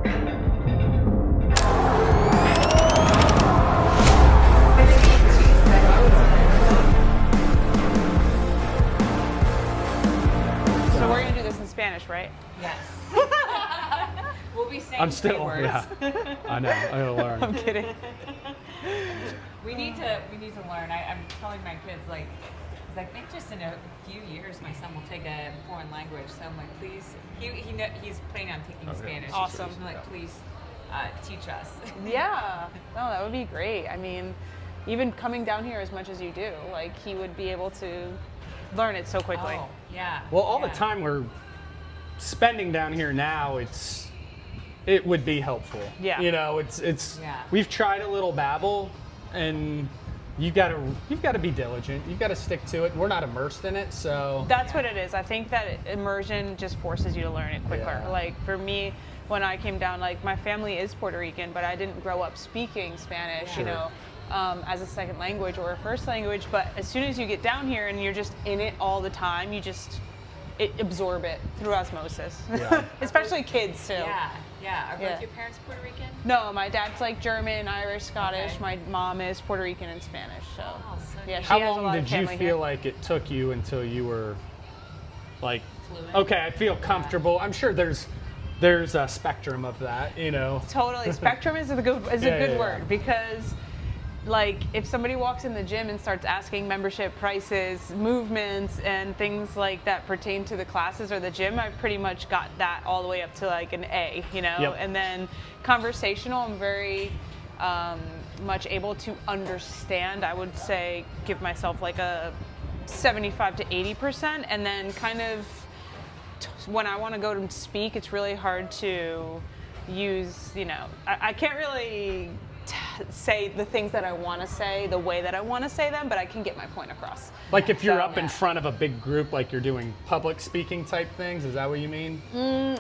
So we're gonna do this in Spanish, right? Yes. We'll be saying I'm still, words. yeah. I know. I gotta learn. I'm kidding. We need to learn. I'm telling my kids, like, 'cause I think just in a few years my son will take a foreign language. So I'm like, please, he's planning on taking Spanish. Awesome. So I'm like, please teach us. Yeah. No, that would be great. I mean, even coming down here as much as you do, like he would be able to learn it so quickly. Oh, yeah. Well, all yeah. the time we're spending down here now, it would be helpful. Yeah. You know, we've tried a little Babbel, and you've got to be diligent. You've got to stick to it. We're not immersed in it, so That's what it is. I think that immersion just forces you to learn it quicker. Yeah. Like for me, when I came down, like my family is Puerto Rican, but I didn't grow up speaking Spanish, you know, as a second language or a first language. But as soon as you get down here and you're just in it all the time, you just absorb it through osmosis. Yeah. Especially kids too. Yeah, yeah. Are both Yeah. your parents Puerto Rican? No, my dad's like German, Irish, Scottish. Okay. My mom is Puerto Rican and Spanish. So Oh, so yeah, neat. she How has a long lot of did you family feel here. like it took you until you were like, Fluent? okay, I feel comfortable? I'm sure there's a spectrum of that, you know. Totally. Spectrum is a good Yeah. word, because like if somebody walks in the gym and starts asking membership prices, movements, and things like that pertain to the classes or the gym, I've pretty much got that all the way up to like an A, you know. Yep. And then conversational, I'm very much able to understand. I would say give myself like a 75 to 80%, and then kind of when I want to go to speak, it's really hard to use, you know, I can't really say the things that I want to say the way that I want to say them, but I can get my point across. Like if you're So- up in front of a big group, like you're doing public speaking type things, is that what you mean?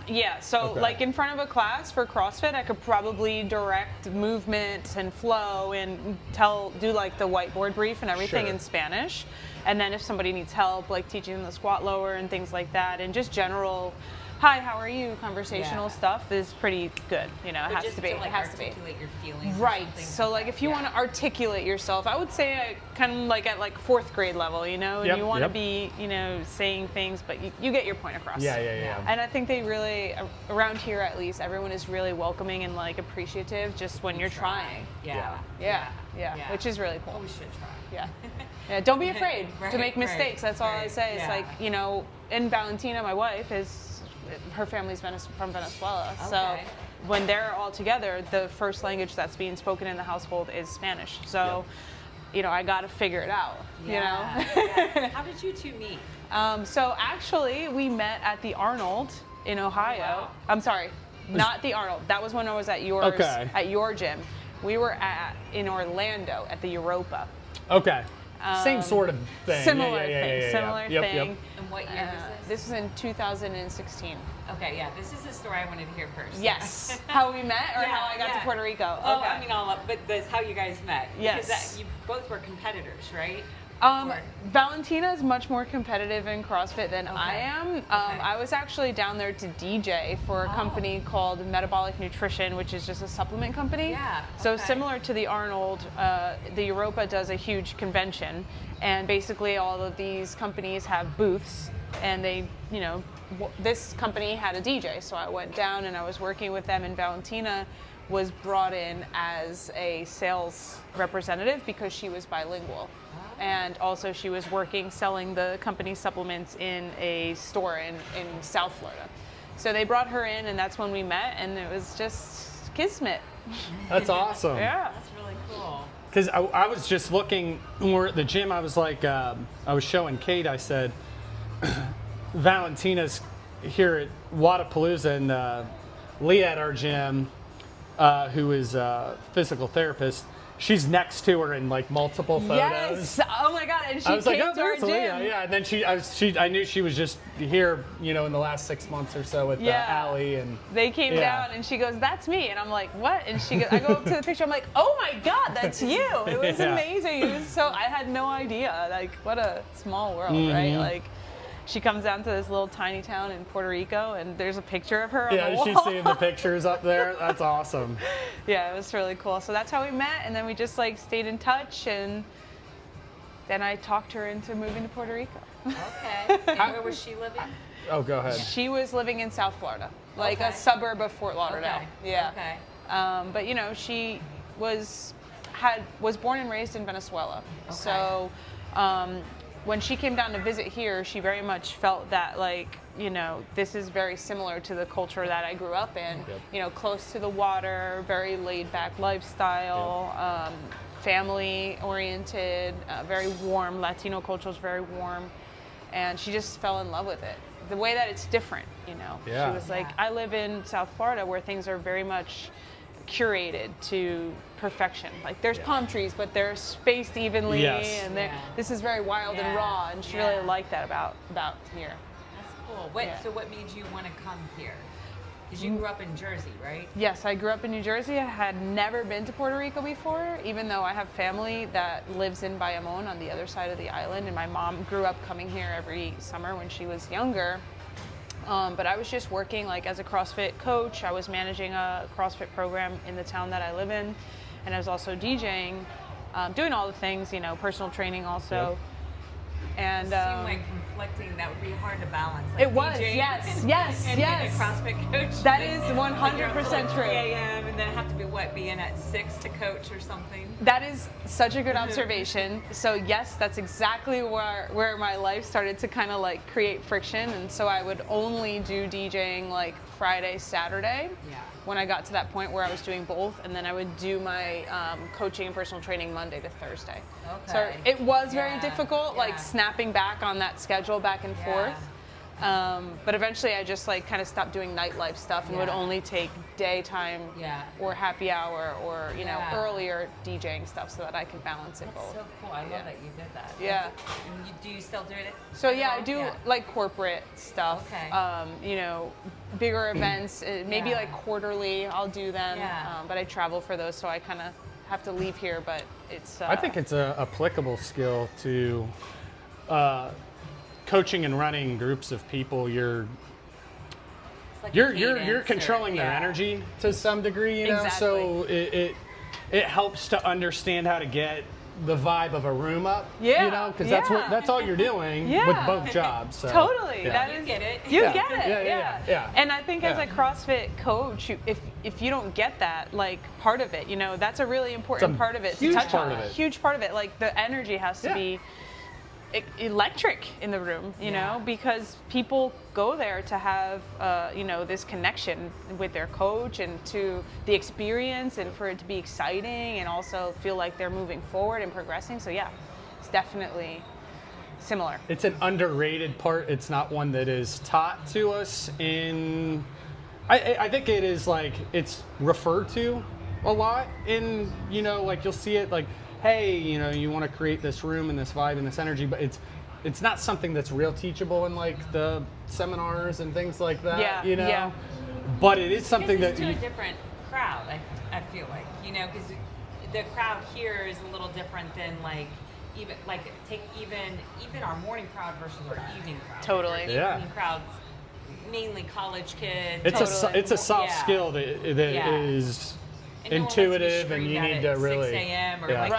Yeah, so Okay. like in front of a class for CrossFit, I could probably direct movement and flow and do like the whiteboard brief and everything Sure. in Spanish. And then if somebody needs help, like teaching them the squat lower and things like that, and just general, hi, how are you, conversational Yeah. stuff is pretty good. You know, it But has just to be. To, like, It has to be. articulate your feelings. or Right. something So like that. if you want to articulate yourself, I would say I kind of like at like 4th grade level, you know, and Yep, you want to yep. be, you know, saying things, but you get your point across. Yeah. And I think they really, around here at least, everyone is really welcoming and like appreciative just when you're trying. Yeah. Yeah. Which is really cool. We should try. Yeah. Yeah, don't be afraid to Right, make mistakes. right, That's all I right, say. It's yeah. like, you know, and Valentina, my wife, her family's from Venezuela. So Okay. when they're all together, the first language that's being spoken in the household is Spanish. So, you know, I got to figure it out, you know? Yeah. How did you two meet? So actually, we met at the Arnold in Ohio. wow. I'm sorry, not the Arnold. That was when I was at yours, Okay. at your gym. We were in Orlando at the Europa. Okay. Same sort of thing. Similar Yeah. thing. Similar Yep. thing. And what year was this? This was in 2016. Okay, yeah, this is the story I wanted to hear first. Yes. How we met, or Yeah, how I got to yeah. Puerto Rico. Oh, Okay. I mean, all up, but that's how you guys met. Yes. Because you both were competitors, right? Valentina is much more competitive in CrossFit than I Okay. am. Okay. I was actually down there to DJ for a company called Metabolic Nutrition, which is just a supplement company. Yeah, So okay. similar to the Arnold, the Europa does a huge convention, and basically all of these companies have booths, and they, you know, this company had a DJ, so I went down and I was working with them, and Valentina was brought in as a sales representative because she was bilingual. And also she was selling the company supplements in a store in South Florida. So they brought her in, and that's when we met, and it was just kismet. That's awesome. Yeah. That's really cool. Because I was just looking, when we're at the gym, I was like, I was showing Kate, I said, Valentina's here at Wadapalooza, and Leah at our gym, who is a physical therapist, she's next to her in like multiple photos. Yes. Oh my God. And she I was like, came oh, to our there's gym. Leah. Yeah, and then I knew she was just here, you know, in the last 6 months or so with Allie, and They came Yeah. down and she goes, "That's me." And I'm like, "What?" And she goes, I go up to the picture. I'm like, "Oh my God, that's you." It was Yeah. amazing. It was I had no idea. Like, what a small world, Mm-hmm. right? Like, she comes down to this little tiny town in Puerto Rico, and there's a picture of her on Yeah, the wall. she's seeing the pictures up there. That's awesome. Yeah, it was really cool. So that's how we met, and then we just like stayed in touch, and then I talked her into moving to Puerto Rico. Okay. And where was she living? Oh, go ahead. She was living in South Florida, like Okay. a suburb of Fort Lauderdale. Okay. Yeah. Okay. But you know, she was born and raised in Venezuela. Okay. So when she came down to visit here, she very much felt that like, you know, this is very similar to the culture that I grew up in. Yep. You know, close to the water, very laid back lifestyle, family oriented, very warm. Latino culture is very warm, and she just fell in love with it. The way that it's different, you know. Yeah. She was like, Yeah. I live in South Florida where things are very much curated to perfection. Like there's palm trees, but they're spaced evenly, Yes. and Yeah. this is very wild and Yeah. raw. And she Yeah. really liked that about here. That's cool. What? Yeah. So what made you want to come here? Because you grew up in Jersey, right? Yes, I grew up in New Jersey. I had never been to Puerto Rico before, even though I have family that lives in Bayamón on the other side of the island, and my mom grew up coming here every summer when she was younger. But I was just working like as a CrossFit coach. I was managing a CrossFit program in the town that I live in, and I was also DJing, doing all the things, you know, personal training also. Yep. And It seemed like conflicting. That would be hard to balance. Like it was, DJing yes, and, yes, and yes. being a CrossFit coach. That and is then 100% you're up till, like, true. 3 a.m. and then have to be be in at 6 to coach or something. That is such a good observation. So yes, that's exactly where my life started to kind of like create friction. And so I would only do DJing like Friday, Saturday. Yeah. When I got to that point where I was doing both, and then I would do my coaching and personal training Monday to Thursday. So Okay. it was very Yeah, difficult, like yeah. snapping back on that schedule back and forth. But eventually I just like kind of stopped doing nightlife stuff and would Yeah. only take daytime Yeah. or happy hour or, you know, Yeah. earlier DJing stuff so that I could balance it That's both. so cool. I love Yeah. that you did that. Yeah. And do you still do it? So yeah, I Well, do yeah. like corporate stuff. Okay. You know, bigger events, maybe Yeah. like quarterly. I'll do them. Yeah. But I travel for those, so I kind of have to leave here. But it's. I think it's a applicable skill to coaching and running groups of people. You're It's like a you're cadence controlling or, their yeah. energy to some degree, you know. So it helps to understand how to get the vibe of a room up, Yeah, you know, because yeah. that's all you're doing Yeah. with both jobs. So, Totally. yeah. That You is, get it. You Yeah. get it. Yeah. And I think as Yeah. a CrossFit coach, if you don't get that, like part of it, you know, that's a really important It's a part of it. huge to touch part on. of it. Huge part of it. Like the energy has to Yeah. be electric in the room, you know, because people go there to have, you know, this connection with their coach and to the experience and for it to be exciting and also feel like they're moving forward and progressing. So yeah, it's definitely similar. It's an underrated part. It's not one that is taught to us in. I think it is like it's referred to a lot in, you know, like you'll see it like, hey, you know, you want to create this room and this vibe and this energy, but it's not something that's real teachable in like the seminars and things like that. Yeah, You know. yeah. But it is something Because that it's you. to a different crowd. I feel like, you know, because the crowd here is a little different than like take even our morning crowd versus our evening crowd. Totally. Our Yeah. evening crowds mainly college kids. It's a soft Yeah. skill that Yeah. is And no one wants to be intuitive, and you screamed at need to at really. 6 a.m. or Yeah. like,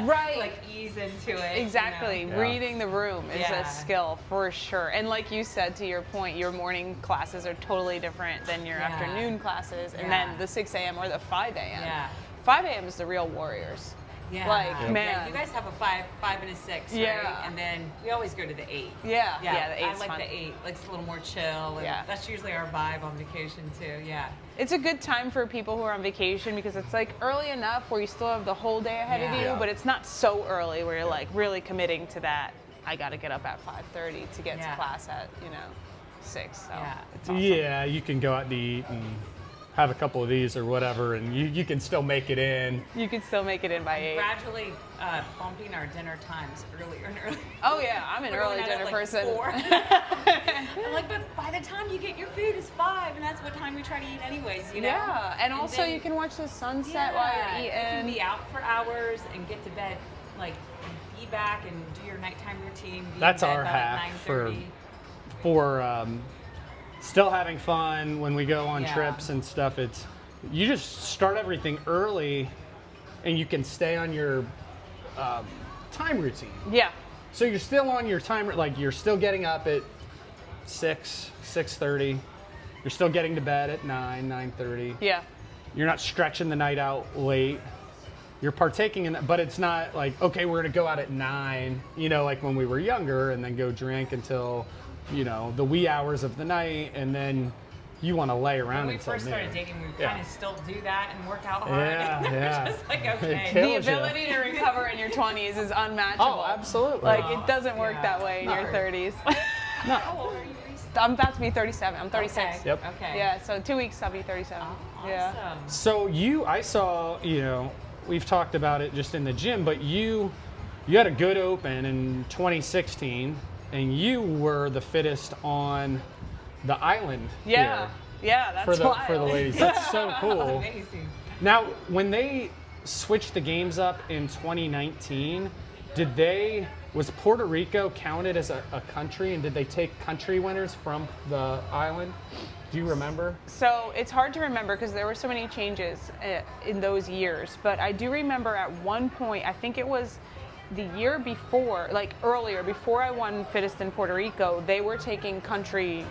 Right. like ease into it. you Exactly. know? Yeah. Reading the room is Yeah. a skill for sure. And like you said, to your point, your morning classes are totally different than your Yeah. afternoon classes. And Yeah. then the 6 a.m. or the 5 a.m. Yeah. 5 a.m. is the real warriors. Yeah. Like, Yeah, man. you guys have a 5 and a 6, Yeah. right? And then we always go to the 8. Yeah. Yeah, Yeah, the I 8's like fun. the 8. Like it's a little more chill. And Yeah. that's usually our vibe on vacation too. Yeah. It's a good time for people who are on vacation because it's like early enough where you still have the whole day ahead of Yeah. you, Yeah. but it's not so early where you're like really committing to that. I got to get up at 5:30 to get Yeah. to class at 6. So Yeah. it's awesome. Yeah, you can go out to eat and have a couple of these or whatever, and you can still make it in. You can still make it in by 8. Gradually bumping our dinner times earlier and earlier. Oh yeah, I'm an We're early going out at, dinner like, person. 4. I'm like, but by the time you get your food, it's 5, and that's what time we try to eat anyways, you know? Yeah, and also then- you can watch the sunset while you're You can eating. be out for hours and get to bed, like be back and do your nighttime routine. Be in That's bed our by, like, hack for 9:30. for still having fun when we go on Yeah. trips and stuff. It's you just start everything early, and you can stay on your time routine. Yeah. So you're still on your time, like you're still getting up at 6:30. You're still getting to bed at 9:30. Yeah. You're not stretching the night out late. You're partaking in that, but it's not like, okay, we're gonna go out at 9, like when we were younger, and then go drink until, the wee hours of the night, and then you want to lay around When we until first started noon. dating, we Yeah. kind of still do that and work out hard. Yeah, and yeah. We're just like, okay. It The kills ya. ability to recover in your 20s is unmatchable. Oh, absolutely. Like, it doesn't work Yeah. that way in your No. 30s. How old are you? I'm about to be 37. I'm 36. Okay. Yep. Okay. Yeah, so 2 weeks I'll be 37. Awesome. Yeah. So I saw, we've talked about it just in the gym, but you had a good open in 2016, and you were the fittest on the island Yeah. here Yeah, that's for the wild. for the ladies. That's so That's cool. amazing. Now, when they switched the games up in 2019, was Puerto Rico counted as a country, and did they take country winners from the island? Do you remember? So it's hard to remember because there were so many changes in those years. But I do remember at one point, I think it was the year before, like earlier, before I won Fittest in Puerto Rico, they were taking country,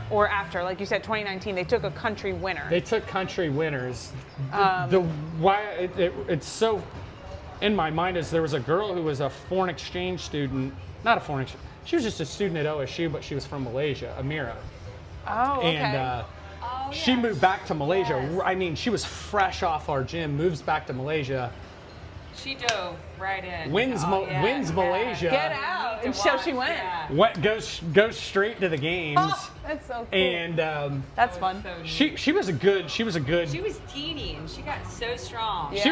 or after, like you said, 2019, they took a country winner. They took country winners. It's so in my mind is there was a girl who was a foreign exchange student, she was just a student at OSU, but she was from Malaysia, Amira. Oh, okay. And she moved back to Malaysia. Yes. I mean, she was fresh off our gym, moves back to Malaysia, She dove right in. wins Malaysia. Get out! And so she went. Yeah. Goes straight to the games. Oh, that's so cool. And That's That fun. was so neat. she was a good She was teeny and she got so strong. Yeah. she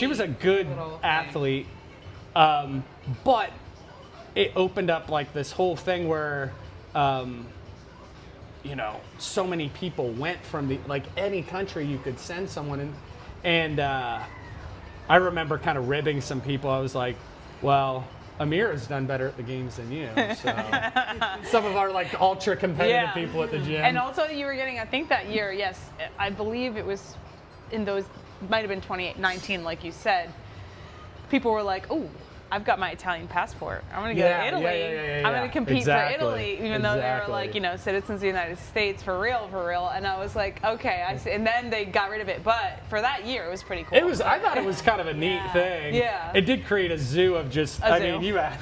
was a good Little thing. athlete, but it opened up like this whole thing where so many people went from any country you could send someone in, and I remember kind of ribbing some people. I was like, well, Amira's done better at the games than you. So some of our ultra competitive people at the gym. And also you were getting, I think that year, yes, I believe it was in those, might have been 2019, like you said, people were like, oh, I've got my Italian passport. I'm going to go to Italy. Yeah. I'm going to compete Exactly. for Italy, even though they were Exactly. citizens of the United States for real. And I was like, okay, I see. And then they got rid of it. But for that year, it was pretty cool. I thought it was kind of a neat Yeah. thing. Yeah. It did create a zoo of just, A I zoo. mean, you had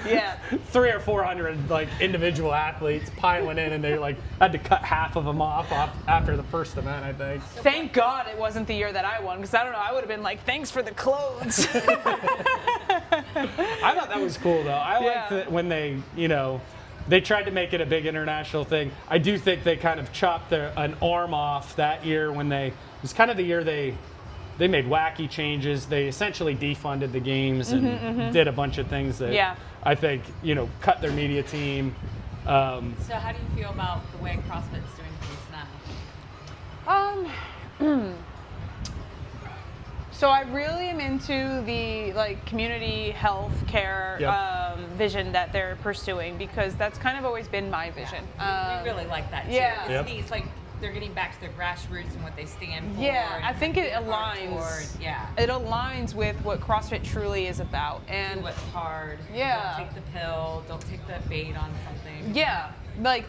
Yeah. 300 or 400 individual athletes piling in, and they had to cut half of them off after the first event, I think. Thank God it wasn't the year that I won, because I don't know, I would have been like, thanks for the clothes. I thought that was cool, though. I liked Yeah. it when they, they tried to make it a big international thing. I do think they kind of chopped an arm off that year when it was kind of the year they made wacky changes. They essentially defunded the games and did a bunch of things that Yeah. I think, cut their media team. So how do you feel about the way CrossFit's doing things now? So I really am into the community health care Yep. vision that they're pursuing, because that's kind of always been my vision. We really like that too. yeah. It's Yep. neat. It's like they're getting back to their grassroots and what they stand for. Yeah, and I think it work aligns. toward. Yeah. It aligns with what CrossFit truly is about, and Do what's hard. Yeah. Don't take the pill. Don't take the bait on something. yeah, like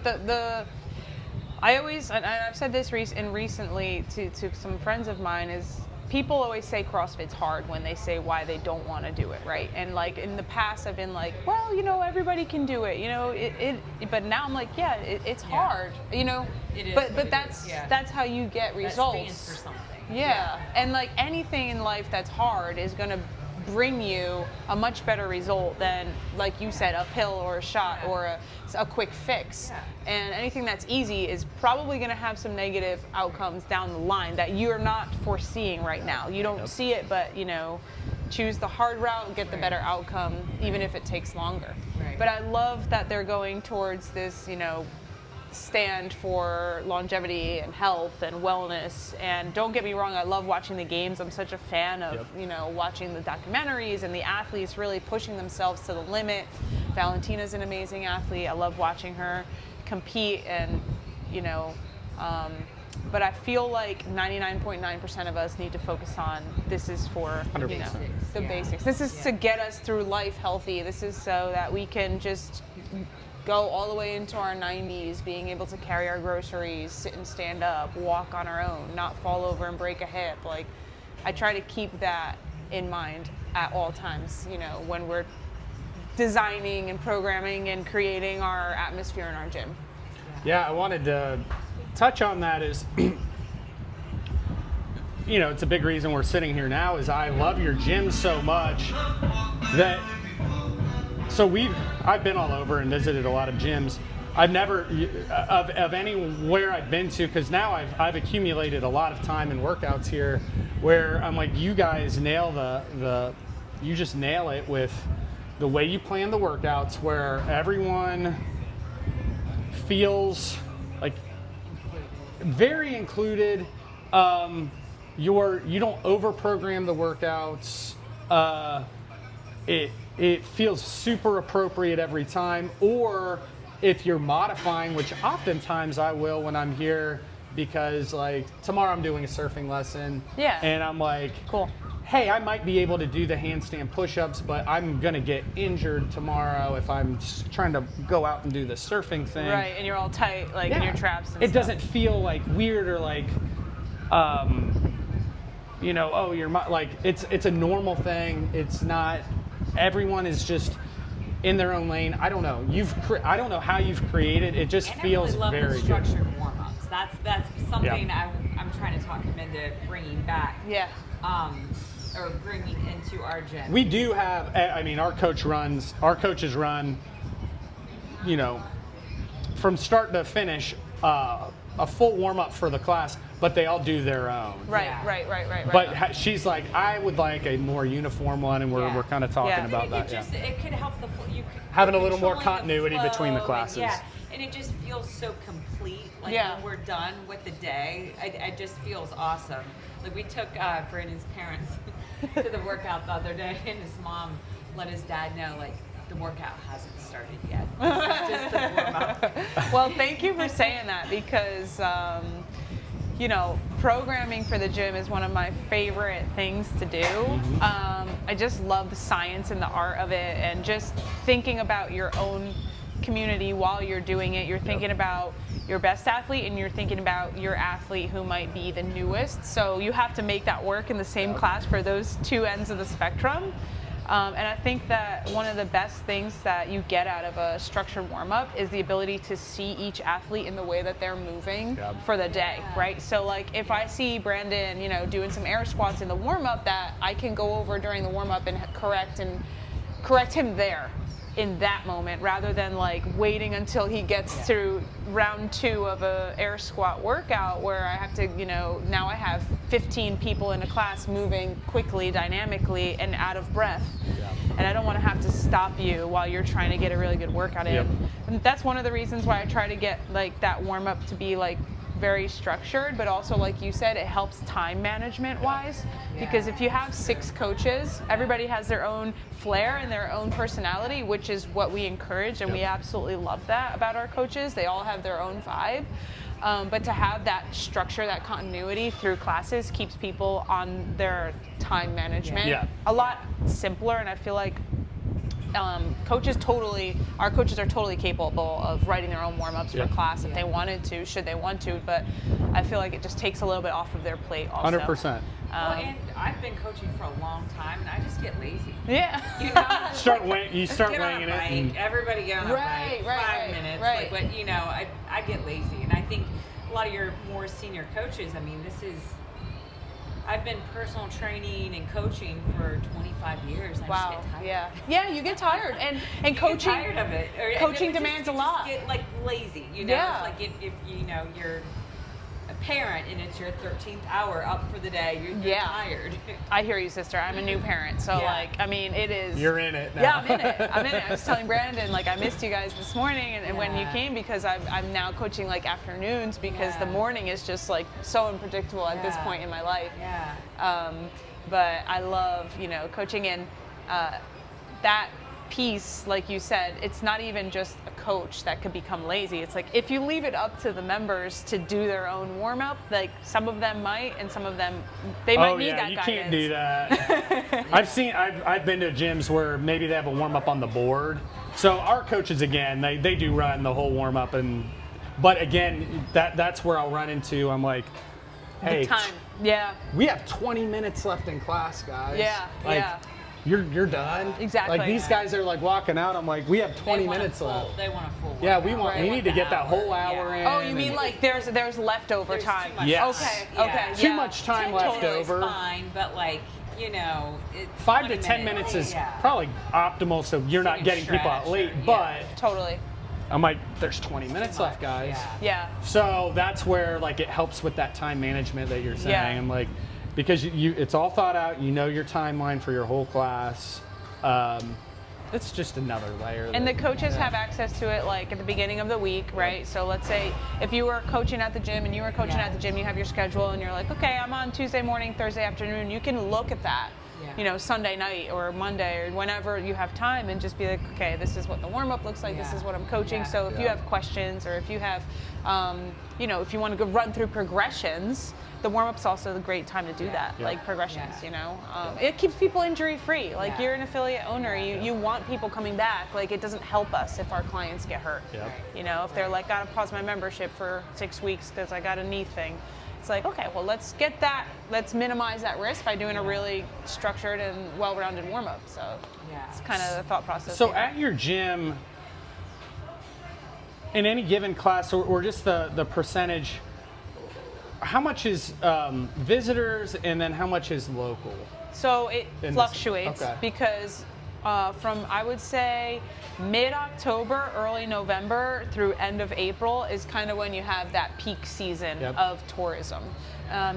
I always, and I've said this recently to some friends of mine, is people always say CrossFit's hard when they say why they don't want to do it, right? And in the past I've been like, well, everybody can do it, but now I'm like, yeah, it's hard, It is but what it that's is, yeah. that's how you get That results. stands for something. Yeah, and anything in life that's hard is going to bring you a much better result than, like you said, a pill or a shot or a quick fix. Yeah. And anything that's easy is probably going to have some negative outcomes down the line that you're not foreseeing right now. You don't see it, but choose the hard route, get the Right. better outcome, even if it takes longer. Right. But I love that they're going towards this, stand for longevity and health and wellness. And don't get me wrong, I love watching the games. I'm such a fan of, Yep. watching the documentaries and the athletes really pushing themselves to the limit. Valentina's an amazing athlete. I love watching her compete, and but I feel like 99.9% of us need to focus on this is for the 100%. basics. This is to get us through life healthy. This is so that we can just go all the way into our 90s, being able to carry our groceries, sit and stand up, walk on our own, not fall over and break a hip. Like, I try to keep that in mind at all times, when we're designing and programming and creating our atmosphere in our gym. Yeah, I wanted to touch on that is, it's a big reason we're sitting here now is I love your gym so much that, I've been all over and visited a lot of gyms. I've never, of anywhere I've been to, because now I've accumulated a lot of time in workouts here where I'm like, you guys nail you just nail it with the way you plan the workouts, where everyone feels like very included. You don't over-program the workouts. It feels super appropriate every time. Or if you're modifying, which oftentimes I will when I'm here, because like tomorrow I'm doing a surfing lesson. Yeah. And I'm like, cool. Hey, I might be able to do the handstand push-ups, but I'm gonna get injured tomorrow if I'm just trying to go out and do the surfing thing. Right, and you're all tight, like in your traps and It stuff. doesn't feel like weird or like, like it's a normal thing. It's not. Everyone is just in their own lane. I don't know. I don't know how you've created. It just feels I really love very the good. structured warm-ups. That's something I'm trying to talk him into bringing back. Yeah. Or bringing into our gym. We do have. I mean, our coaches run. From start to finish, a full warm up for the class, but they all do their own. Right. But she's like, I would like a more uniform one, and we're kind of talking about that. It could help having a little more continuity between the classes. And it just feels so complete. Like when we're done with the day, it just feels awesome. Like we took Brandon's parents to the workout the other day, and his mom let his dad know, like, the workout hasn't started yet. It's just the warm up. Well, thank you for saying that, because programming for the gym is one of my favorite things to do. I just love the science and the art of it, and just thinking about your own community while you're doing it. You're thinking about your best athlete, and you're thinking about your athlete who might be the newest. So you have to make that work in the same class for those two ends of the spectrum. And I think that one of the best things that you get out of a structured warm-up is the ability to see each athlete in the way that they're moving for the day, right? So like if I see Brandon, doing some air squats in the warm-up, that I can go over during the warm-up and correct him there in that moment, rather than like waiting until he gets through round 2 of a air squat workout where I have to, now I have 15 people in a class moving quickly, dynamically, and out of breath. And I don't want to have to stop you while you're trying to get a really good workout in. And that's one of the reasons why I try to get like that warm up to be like very structured, but also, like you said, it helps time management wise, because if you have 6 coaches, everybody has their own flair and their own personality, which is what we encourage, and we absolutely love that about our coaches. They all have their own vibe. But to have that structure, that continuity through classes, keeps people on their time management a lot simpler. And I feel like our coaches are totally capable of writing their own warm-ups for class if they wanted to, should they want to, but I feel like it just takes a little bit off of their plate also. 100%. And I've been coaching for a long time, and I just get lazy. Yeah. You start get weighing on it. a bike. Everybody get on a bike. 5 minutes. Right. Like, but I get lazy, and I think a lot of your more senior coaches. I mean, I've been personal training and coaching for 25 years. And I just get tired. Yeah, you get tired, and You coaching. get tired of it. Coaching demands a lot. You just get like lazy. It's like if you're a parent and it's your 13th hour up for the day, you're tired. I hear you, sister. I'm a new parent, so it is. You're in it now. Yeah, I'm in it. I was telling Brandon, I missed you guys this morning, and when you came, because I'm now coaching afternoons, because the morning is just so unpredictable at this point in my life. Yeah. But I love coaching, and that piece, like you said, it's not even just a coach that could become lazy. It's like if you leave it up to the members to do their own warm up, like some of them might, and some of them they might need that you guidance. can't do that. I've been to gyms where maybe they have a warm up on the board. So our coaches, again, they do run the whole warm up, but again, that's where I'll run into. I'm like, hey, The time. Yeah. we have 20 minutes left in class, guys. Yeah. Like, Yeah. You're done. Exactly. Like these guys are like walking out. I'm like, we have 20 minutes left. They want a full Yeah, workout. we need to get that whole hour in. Oh, you mean like there's leftover There's time? too much Yes. Okay. Yeah. Okay. Too yeah. much time left Totally over. fine, but like, you know, it's 5 to 20 10 minutes is yeah. probably optimal, so you're So not you getting people out stretch late. or- But Totally. I'm like, there's 20 minutes Too left, much, guys. yeah. Yeah. So that's where like it helps with that time management that you're saying. Yeah. I'm like, because it's all thought out. You know your timeline for your whole class. It's just another layer. And the that- coaches yeah. have access to it like at the beginning of the week, right? So let's say if you were coaching at the gym and you were coaching Yeah. at the gym, you have your schedule and you're like, okay, I'm on Tuesday morning, Thursday afternoon. You can look at that, Yeah. you know, Sunday night or Monday or whenever you have time and just be like, okay, this is what the warm up looks like. This Yeah. is what I'm coaching. Yeah. So if you Yeah. have questions or if you have, you know, if you want to go run through progressions, the warm up's also a great time to do that, Yeah. like progressions, Yeah. you know. It keeps people injury free. Like Yeah. you're an affiliate owner, you want people coming back. Like it doesn't help us if our clients get hurt. Yep. You know, if they're like, gotta pause my membership for 6 weeks because I got a knee thing. It's like, okay, well let's minimize that risk by doing a really structured and well-rounded warm up. So Yeah. it's kind of the thought process. So behind at your gym, in any given class, or just the percentage, how much is visitors and then how much is local? So it In this- fluctuates okay. because from I would say mid-October, early November through end of April is kind of when you have that peak season Yep. of tourism.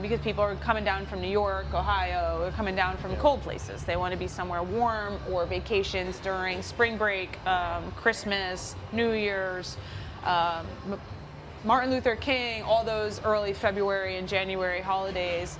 Because people are coming down from New York, Ohio, they're coming down from cold places. They want to be somewhere warm, or vacations during spring break, Christmas, New Year's, Martin Luther King, all those early February and January holidays.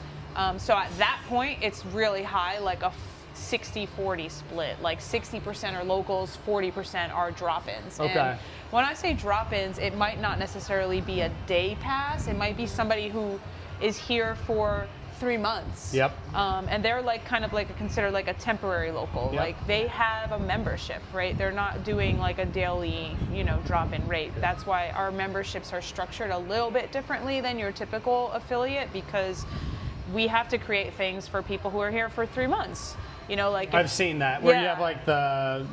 So at that point, it's really high, like a 60-40 split. Like 60% are locals, 40% are drop-ins. Okay. And when I say drop-ins, it might not necessarily be a day pass. It might be somebody who is here for 3 months. Yep. And they're like kind of like considered like a temporary local. Yep. Like they have a membership, right? They're not doing like a daily, you know, drop-in rate. That's why our memberships are structured a little bit differently than your typical affiliate, because we have to create things for people who are here for 3 months. You know, like I've seen that where you Yeah. have like the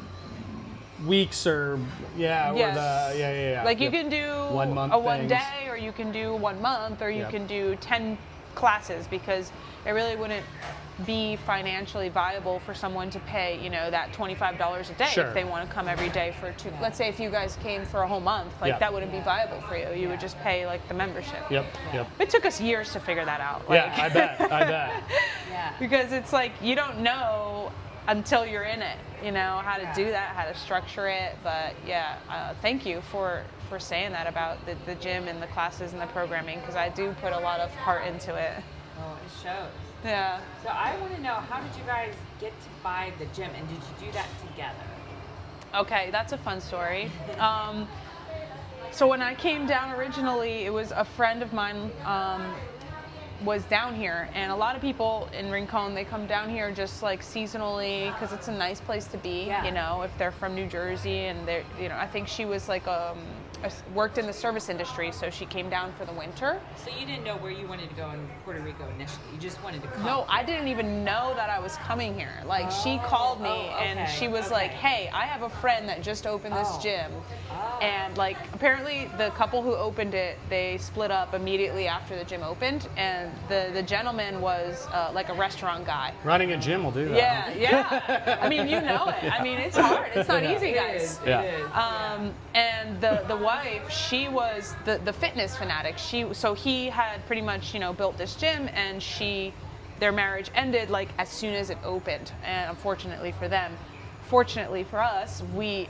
weeks or Yes. or the yeah. Like you Yep. can do 1 month a 1 things. day, or you can do 1 month, or you Yep. can do 10 classes, because it really wouldn't be financially viable for someone to pay, you know, that $25 a day Sure. if they want to come every day for two. Let's say if you guys came for a whole month, like Yeah. that wouldn't be viable for you. You would just pay like the membership. Yep. Yep. It took us years to figure that out. Like, Yeah, I bet. Yeah. because it's like you don't know until you're in it, you know, how to Yeah. do that, how to structure it. But yeah, thank you for saying that about the gym and the classes and the programming, because I do put a lot of heart into it. Oh, it shows. Yeah. So I want to know, how did you guys get to buy the gym, and did you do that together? Okay, that's a fun story. So when I came down originally, it was a friend of mine was down here, and a lot of people in Rincon, they come down here just like seasonally because it's a nice place to be. Yeah. You know, if they're from New Jersey, and they're, you know, I think she was like worked in the service industry, so she came down for the winter. So you didn't know where you wanted to go in Puerto Rico initially. You just wanted to come. No, I didn't even know that I was coming here. Like she called me and okay, she was okay. like, "Hey, I have a friend that just opened this Oh. gym." Oh. And like apparently the couple who opened it, they split up immediately after the gym opened, and the gentleman was like a restaurant guy. Running a gym will do that. Yeah, yeah. I mean, you know it. I mean, it's hard. It's not easy, It guys. is, Yeah. it is. And the wife, she was the fitness fanatic. So he had pretty much, you know, built this gym, and their marriage ended like as soon as it opened. And unfortunately for them, fortunately for us,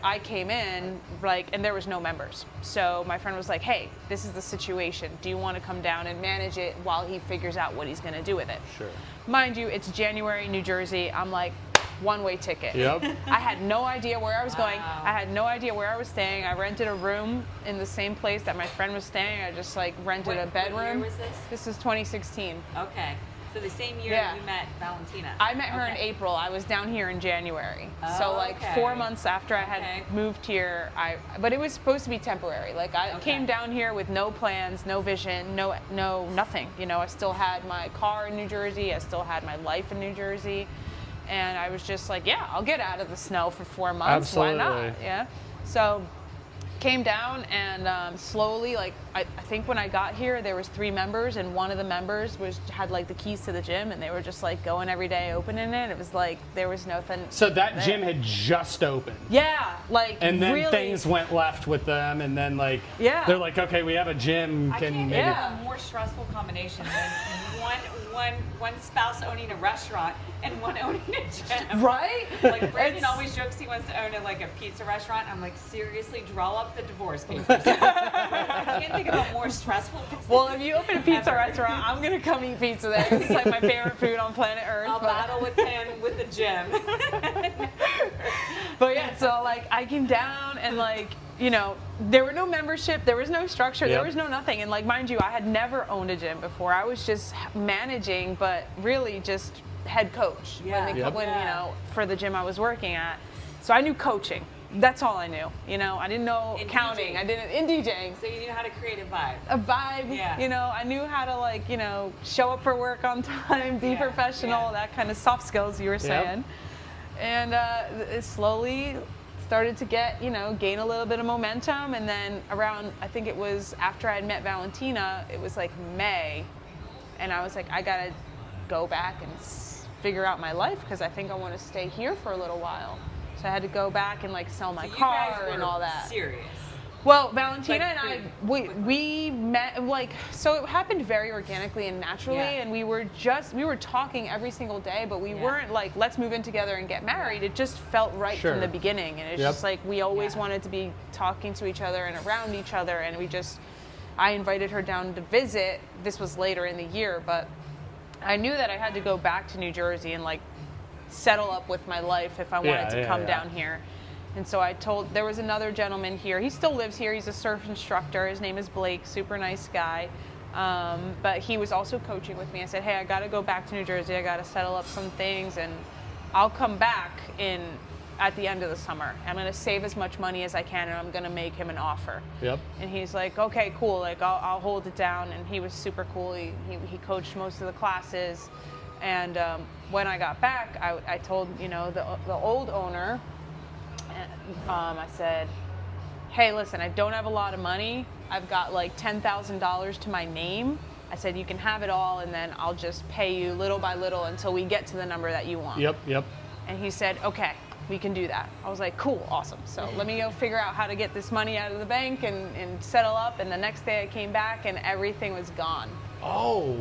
I came in like, and there was no members. So my friend was like, "Hey, this is the situation. Do you want to come down and manage it while he figures out what he's going to do with it?" Sure. Mind you, it's January, New Jersey. I'm like, one-way ticket. Yep. I had no idea where I was going. Wow. I had no idea where I was staying. I rented a room in the same place that my friend was staying. I just like rented a bedroom. What year was this? This was 2016. Okay. So the same year Yeah. you met Valentina. I met her in Okay. April. I was down here in January. So like Okay. 4 months after I had Okay. moved here, but it was supposed to be temporary. Like I Okay. came down here with no plans, no vision, no nothing. You know, I still had my car in New Jersey. I still had my life in New Jersey. And I was just like, yeah, I'll get out of the snow for 4 months. Absolutely. Why not? Yeah. So came down and slowly, like I think when I got here, there was 3 members, and one of the members had like the keys to the gym, and they were just like going every day opening it. It was like there was nothing. So that there. gym had just opened. Yeah, like And then really, things went left with them, and then like Yeah. they're like, okay, we have a gym. I Can can't maybe think Yeah. of a more stressful combination than one spouse owning a restaurant and one owning a gym. right? Like Brandon It's- always jokes he wants to own like a pizza restaurant. I'm like, seriously, draw up the divorce papers. I can't think of a more stressful business. Well, if you open a pizza ever. restaurant, I'm gonna come eat pizza there. It's like my favorite food on planet Earth. I'll but- battle with him with the gym. But yeah, so like I came down and like, you know, there were no membership, there was no structure, Yep. there was no nothing. And like, mind you, I had never owned a gym before. I was just managing, but really just head coach Yeah. Yep. when Yeah. you know, for the gym I was working at. So I knew coaching. That's all I knew. You know, I didn't know In accounting. DJing. I didn't in DJing. So you knew how to create a vibe. A vibe, Yeah. you know, I knew how to like, you know, show up for work on time, be Yeah, professional, yeah. that kind of soft skills you were saying. And it slowly started to get, you know, gain a little bit of momentum. And then around, I think it was after I had met Valentina, it was like May. And I was like, I gotta go back and figure out my life because I think I want to stay here for a little while. So I had to go back and like sell my So you guys car were and all that. serious. Well, Valentina Like, and I, pretty we met like, so it happened very organically and naturally, Yeah. and we were talking every single day, but we Yeah. weren't like, let's move in together and get married. It just felt right Sure. from the beginning, and it's Yep. just like we always Yeah. wanted to be talking to each other and around each other, and I invited her down to visit. This was later in the year, but I knew that I had to go back to New Jersey and like settle up with my life if I wanted to come down here. And so there was another gentleman here. He still lives here. He's a surf instructor. His name is Blake, super nice guy. But he was also coaching with me. I said, hey, I got to go back to New Jersey. I got to settle up some things, and I'll come back at the end of the summer. I'm going to save as much money as I can, and I'm going to make him an offer. Yep. And he's like, okay, cool. Like, I'll hold it down. And he was super cool. He coached most of the classes. And when I got back, I told, you know, the old owner, I said, hey, listen, I don't have a lot of money. I've got like $10,000 to my name. I said, you can have it all, and then I'll just pay you little by little until we get to the number that you want. Yep. And he said, okay, we can do that. I was like, cool, awesome. So let me go figure out how to get this money out of the bank and settle up. And the next day I came back and everything was gone. Oh.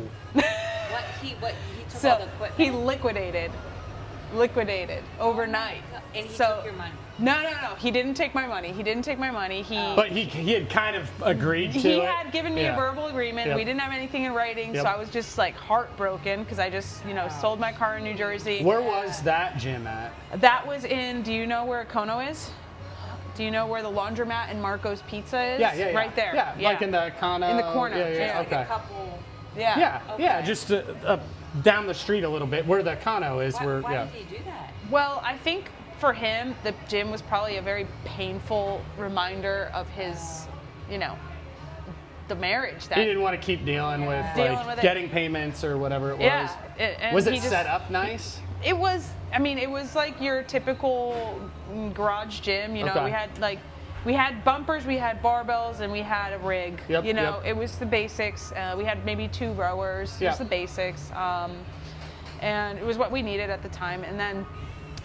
He took all the So equipment. he liquidated overnight. And he So- took your money. No. He didn't take my money. He But he had kind of agreed to he it. had given me a verbal agreement. Yep. We didn't have anything in writing, Yep. so I was just like heartbroken because I just, you know, sold my car in New Jersey. Where was that gym at? That was do you know where Kono is? Do you know where the laundromat and Marco's Pizza is? Yeah. Right there. Yeah, like in the Kano. In the corner. Yeah, Yeah. Like okay. a couple. Yeah. Yeah, Okay. just down the street a little bit where the Kano is. Why yeah. did he do that? Well, I think for him, the gym was probably a very painful reminder of his, you know, the marriage that He didn't want to keep dealing with Dealing like with it. getting payments or whatever it was. Yeah. And Was it he just- set up nice? It was. I mean, it was like your typical garage gym. You know, Okay. we had bumpers, we had barbells, and we had a rig. Yep, you know, yep. it was the basics. We had maybe 2 rowers. Yeah. Just the basics. And it was what we needed at the time. And then,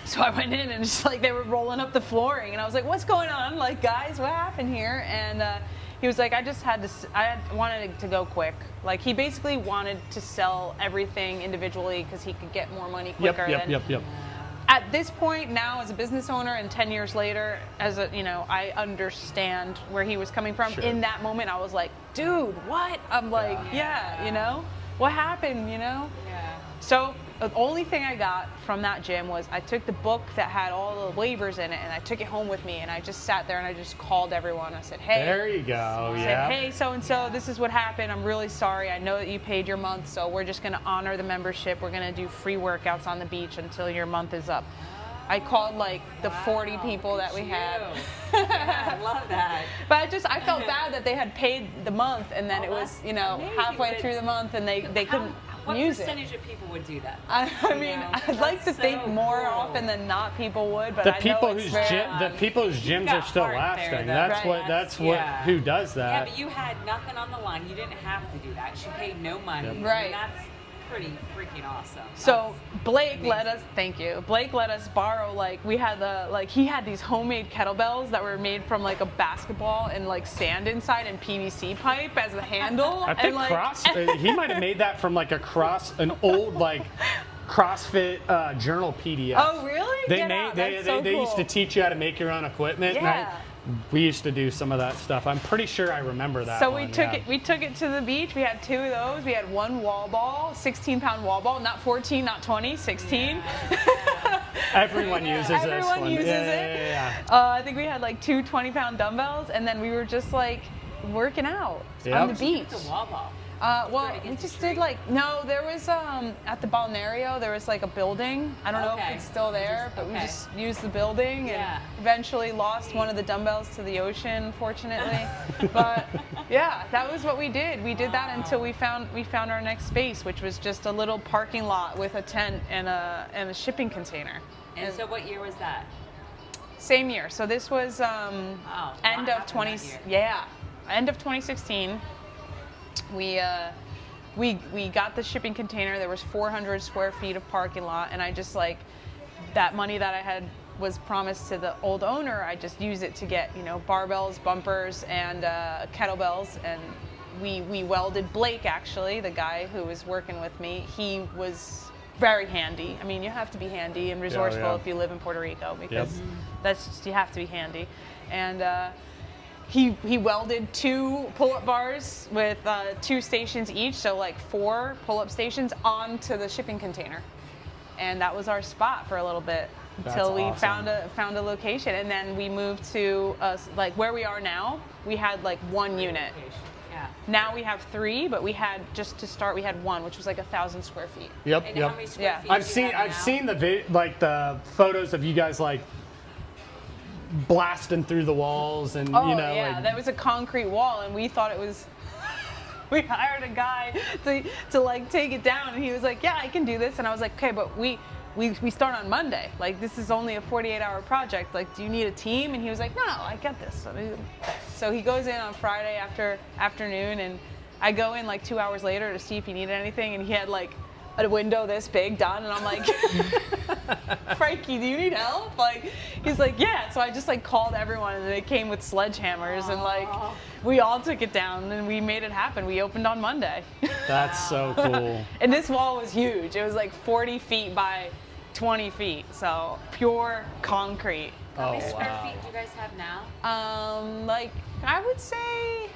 so I went in and just like they were rolling up the flooring, and I was like, "What's going on? Like, guys, what happened here?" And he was like, I wanted it to go quick. Like, he basically wanted to sell everything individually because he could get more money quicker. Yep. At this point now, as a business owner and 10 years later, I understand where he was coming from. Sure. In that moment, I was like, dude, what? I'm like, yeah, you know, what happened, you know? Yeah. So the only thing I got from that gym was I took the book that had all the waivers in it and I took it home with me and I just sat there and I just called everyone. I said, hey. There you go. I said, hey, so-and-so, this is what happened. I'm really sorry. I know that you paid your month, so we're just going to honor the membership. We're going to do free workouts on the beach until your month is up. I called like the 40 people that we had. Yeah, I love that. But I felt bad that they had paid the month and then it was, amazing. halfway through the month and they couldn't use it. What percentage of people would do that? I mean, I'd like to think more often than not people would, but the I people know it's whose very, the people whose gyms are still lasting. That's what who does that. Yeah, but you had nothing on the line. You didn't have to do that. She paid no money. Yep. Right. And that's pretty freaking awesome. So Blake let us, thank you. Blake let us borrow, we had he had these homemade kettlebells that were made from like a basketball and like sand inside and PVC pipe as the handle. I think he might have made that from like an old CrossFit journal PDF. Oh really? They used to teach you how to make your own equipment. Yeah. We used to do some of that stuff. I'm pretty sure I remember that. So we took it to the beach. We had 2 of those. We had one wall ball, 16-pound wall ball, not 14, not 20, 16. Yeah. Everyone uses this one. Everyone uses it. Yeah. I think we had like 2 20-pound dumbbells, and then we were just like working out on the beach. The wall ball. Well, we just did there was at the balneario there was like a building. I don't know if it's still there, but we just used the building and eventually lost one of the dumbbells to the ocean, unfortunately. But yeah, that was what we did. We did that until we found our next space, which was just a little parking lot with a tent and a shipping container. And so what year was that? Same year. So this was end of 2016. We got the shipping container. There was 400 square feet of parking lot, and I just that money that I was promised to the old owner. I just used it to get barbells, bumpers, and kettlebells, and we welded. Blake, actually, the guy who was working with me, he was very handy. I mean, you have to be handy and resourceful if you live in Puerto Rico because that's just, you have to be handy, and. He welded 2 pull-up bars with 2 stations each, so 4 pull-up stations onto the shipping container, and that was our spot for a little bit until we found a location, and then we moved to where we are now. We had 1 unit. Yeah. Now we have 3, but we had just to start we had 1, which was 1,000 square feet. Yep. And how many square feet I've seen the photos of you guys blasting through the walls and there was a concrete wall and we thought it was we hired a guy to take it down and he was like, yeah, I can do this, and I was like, okay, but we start on Monday, this is only a 48-hour project, do you need a team? And he was like, no, I get this. So he goes in on Friday afternoon and I go in 2 hours later to see if he needed anything, and he had a window this big done, and I'm like, Frankie, do you need help? He's like, yeah. So I just called everyone, and they came with sledgehammers, and we all took it down, and we made it happen. We opened on Monday. That's so cool. And this wall was huge. It was 40 feet by 20 feet, so pure concrete. How many square feet do you guys have now? I would say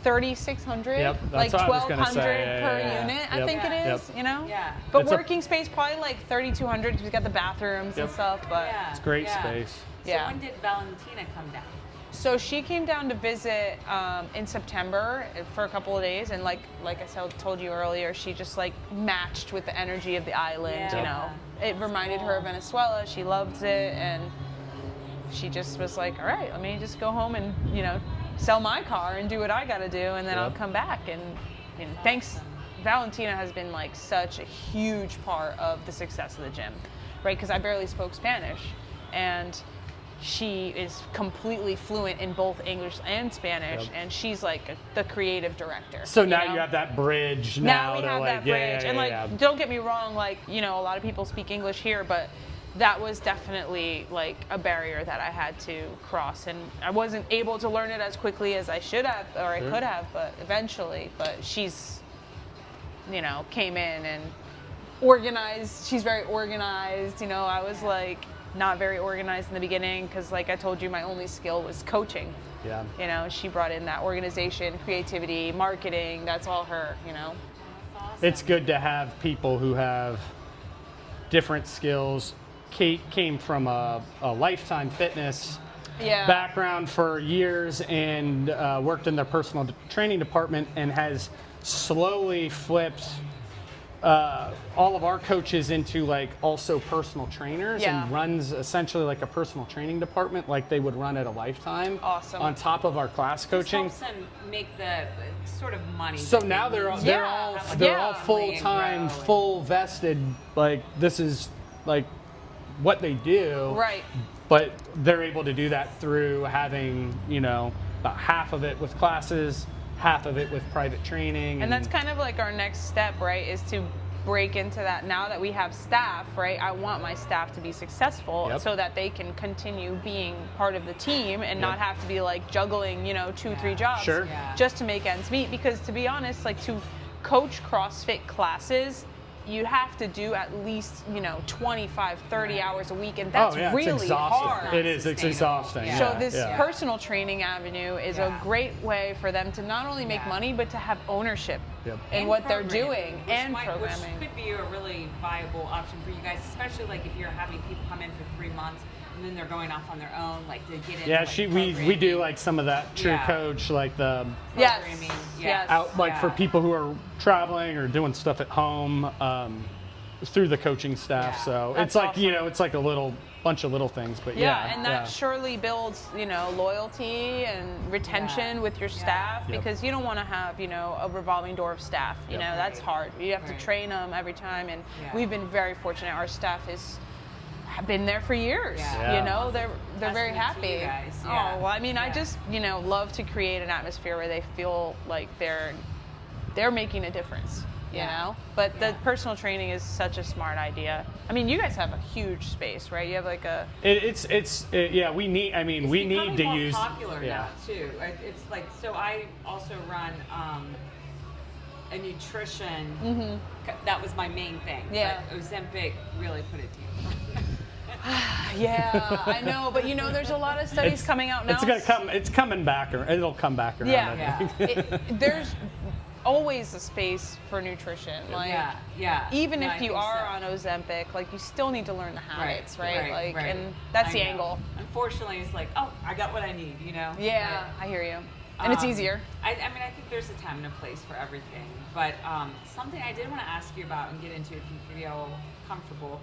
3,600, yep, that's 1,200 say. per unit, I think it is, Yeah. But it's working space probably 3,200 because we got the bathrooms and stuff. But it's great space. So when did Valentina come down? So she came down to visit in September for a couple of days, and like I told you earlier, she just matched with the energy of the island. It reminded her of Venezuela. She loved it, and she just was like, all right, let me just go home and sell my car and do what I got to do, and then I'll come back. And thanks, Valentina has been such a huge part of the success of the gym, right? Because I barely spoke Spanish, and she is completely fluent in both English and Spanish, and she's the creative director. So now you have that bridge. Now we have that bridge, and don't get me wrong, a lot of people speak English here, but that was definitely a barrier that I had to cross, and I wasn't able to learn it as quickly as I should have or I could have, but eventually. But she's came in and organized. She's very organized. I was not very organized in the beginning because I told you, my only skill was coaching. Yeah. She brought in that organization, creativity, marketing. That's all her. That's awesome. it's good to have people who have different skills. Kate came from a Lifetime Fitness background for years and worked in their personal training department and has slowly flipped all of our coaches into like also personal trainers and runs essentially like a personal training department like they would run at a Lifetime. Awesome. On top of our class coaching. This helps them make the sort of money. So now they're all full-time, full vested, like this is like what they do. Right. But they're able to do that through having, about half of it with classes, half of it with private training. And that's kind of like our next step, right, is to break into that. Now that we have staff, right, I want my staff to be successful so that they can continue being part of the team and not have to be like juggling, 2-3 jobs just to make ends meet. Because to be honest, like to coach CrossFit classes, you have to do at least 25, 30 hours a week, and that's really hard. It is. It's exhausting. So this personal training avenue is a great way for them to not only make money, but to have ownership in what they're doing and programming. Which could be a really viable option for you guys, especially like if you're having people come in for 3 months and then they're going off on their own, like to get into we do like some of that True Coach, like the out like for people who are traveling or doing stuff at home through the coaching staff. So That's it's like awesome. it's like a little bunch of little things, but and that surely builds loyalty and retention with your staff because you don't want to have a revolving door of staff. That's hard. You have to train them every time, and we've been very fortunate. Our staff have been there for years. They're very happy. Oh well, I mean, I just love to create an atmosphere where they feel like they're making a difference. But the personal training is such a smart idea. I mean, you guys have a huge space, right? You have like a. We need. I mean, we need to use. It's popular now too. It's like so. I also run a nutrition. That was my main thing. Yeah. But Ozempic really put it to you. I know, but there's a lot of studies coming out now. It's coming back, or it'll come back around. I think. There's always a space for nutrition. Like, even if you are on Ozempic, like you still need to learn the habits, right? And that's the angle. Unfortunately, it's like, oh, I got what I need, Yeah, I hear you. And it's easier. I mean, I think there's a time and a place for everything. But something I did want to ask you about and get into if you feel comfortable.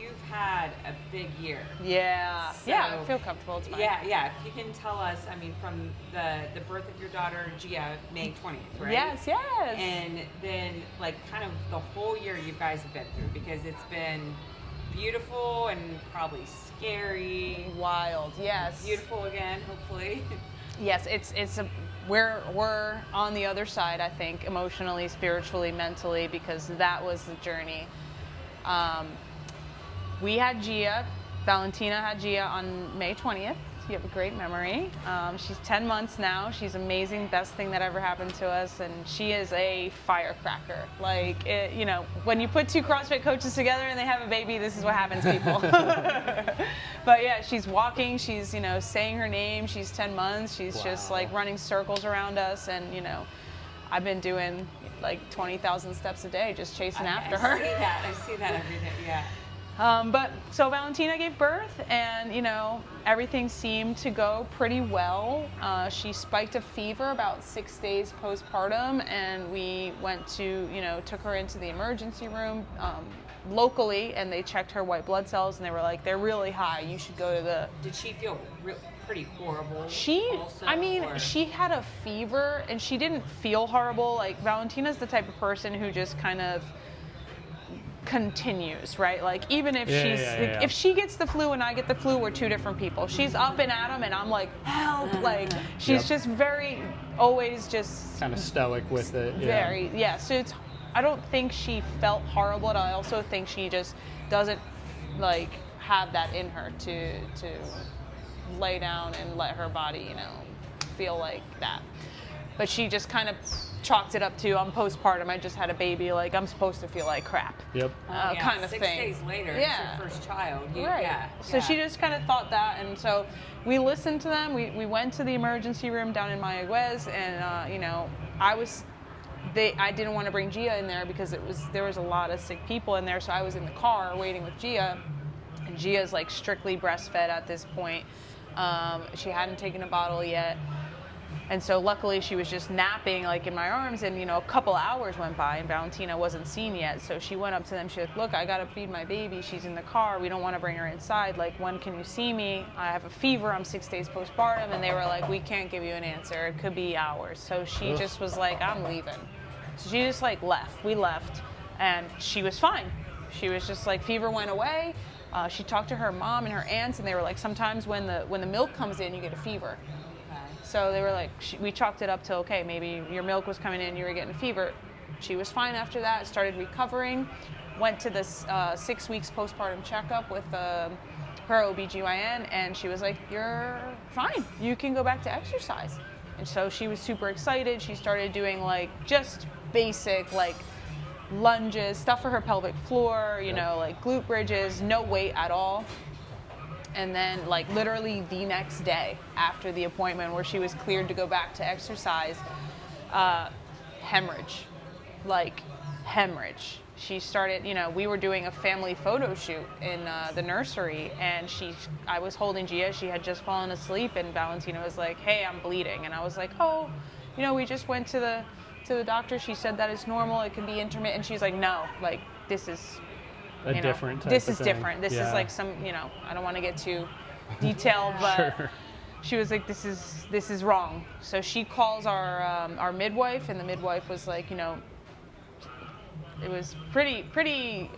You've had a big year. Yeah. So, I feel comfortable. It's fine. Yeah. If you can tell us, I mean, from the birth of your daughter, Gia, May 20th, right? Yes. And then, like, kind of the whole year you guys have been through, because it's been beautiful and probably scary. Wild, yes. Beautiful again, hopefully. Yes, we're on the other side, I think, emotionally, spiritually, mentally, because that was the journey. We had Gia, Valentina had Gia on May 20th. You have a great memory. She's 10 months now. She's amazing, best thing that ever happened to us, and she is a firecracker. Like, when you put two CrossFit coaches together and they have a baby, this is what happens, people. But yeah, she's walking, she's, saying her name, she's 10 months, she's just like running circles around us, and, I've been doing like 20,000 steps a day just chasing after her. I see that every day, yeah. But so Valentina gave birth, and everything seemed to go pretty well. She spiked a fever about 6 days postpartum, and we went to took her into the emergency room locally, and they checked her white blood cells, and they were like, they're really high. You should go to the. Did she feel pretty horrible? She had a fever, and she didn't feel horrible. Like, Valentina's the type of person who just kind of continues, right? Like, even if if she gets the flu and I get the flu, we're two different people. She's up and at 'em, and I'm like, help! Like, she's just always just kind of stoic with it. So I don't think she felt horrible, and I also think she just doesn't like have that in her to lay down and let her body feel like that. But she just kind of chalked it up to, I'm postpartum, I just had a baby, like I'm supposed to feel like crap. Kind of 6 thing. days later, it's your first child. So she just kind of thought that, and so we listened to them. We went to the emergency room down in Mayagüez, and I was I didn't want to bring Gia in there because there was a lot of sick people in there. So I was in the car waiting with Gia, and Gia's like strictly breastfed at this point. She hadn't taken a bottle yet. And so luckily she was just napping like in my arms, and a couple hours went by and Valentina wasn't seen yet. So she went up to them. She was like, look, I got to feed my baby. She's in the car. We don't want to bring her inside. Like, when can you see me? I have a fever. I'm 6 days postpartum. And they were like, we can't give you an answer. It could be hours. So she just was like, I'm leaving. So she just like left. We left, and she was fine. She was just like, fever went away. She talked to her mom and her aunts, and they were like, sometimes when the milk comes in, you get a fever. So they were like, we chalked it up to, okay, maybe your milk was coming in, you were getting a fever. She was fine after that, started recovering, went to this 6 weeks postpartum checkup with her OBGYN, and she was like, you're fine, you can go back to exercise. And so she was super excited. She started doing like just basic like lunges, stuff for her pelvic floor, like glute bridges, no weight at all. And then like literally the next day after the appointment where she was cleared to go back to exercise, hemorrhage. She started, we were doing a family photo shoot in the nursery, and I was holding Gia. She had just fallen asleep, and Valentina was like, hey, I'm bleeding. And I was like, oh, we just went to the doctor. She said that it's normal. It can be intermittent. And she's like, no, like this is different type this of is thing. different. This is like some, I don't want to get too detailed, but Sure. She was like, this is wrong. So she calls our midwife, and the midwife was like, it was pretty.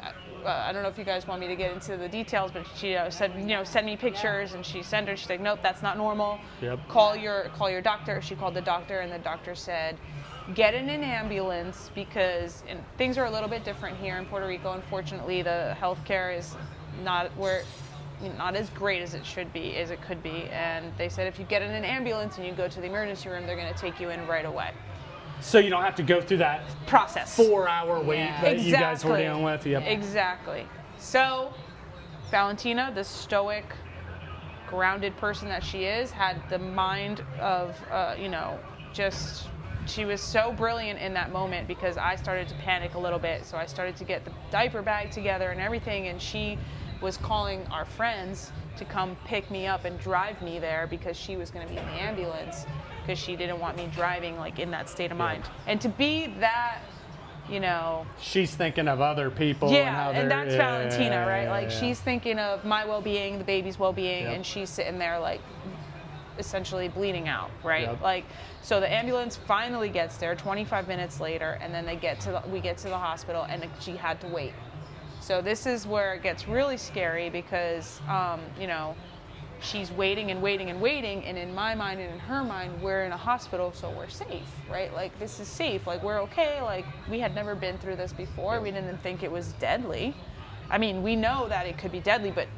I don't know if you guys want me to get into the details, but she said, send me pictures, and she sent her. She's like, nope, that's not normal. Yep. Call your doctor. She called the doctor, and the doctor said, get in an ambulance, because things are a little bit different here in Puerto Rico. Unfortunately, the healthcare is not as great as it should be, as it could be. And they said, if you get in an ambulance and you go to the emergency room, they're going to take you in right away. So you don't have to go through that Process. 4-hour wait that Exactly. you guys were dealing with. Yep. Exactly. So Valentina, the stoic, grounded person that she is, had the mind of, she was so brilliant in that moment, because I started to panic a little bit. So I started to get the diaper bag together and everything, and she was calling our friends to come pick me up and drive me there, because she was going to be in the ambulance, because she didn't want me driving like in that state of mind. And to be that, she's thinking of other people. yeah, and how that's Valentina, right? Like, yeah. she's thinking of my well-being, the baby's well-being, Yep. and she's sitting there like essentially bleeding out, right? Yep. Like, so the ambulance finally gets there 25 minutes later, and then we get to the hospital, and she had to wait. So this is where it gets really scary, because she's waiting and waiting and waiting, and in my mind and in her mind, we're in a hospital, so we're safe, right? Like, this is safe, like, we're okay. Like, we had never been through this before. We didn't think it was deadly. I mean, we know that it could be deadly, but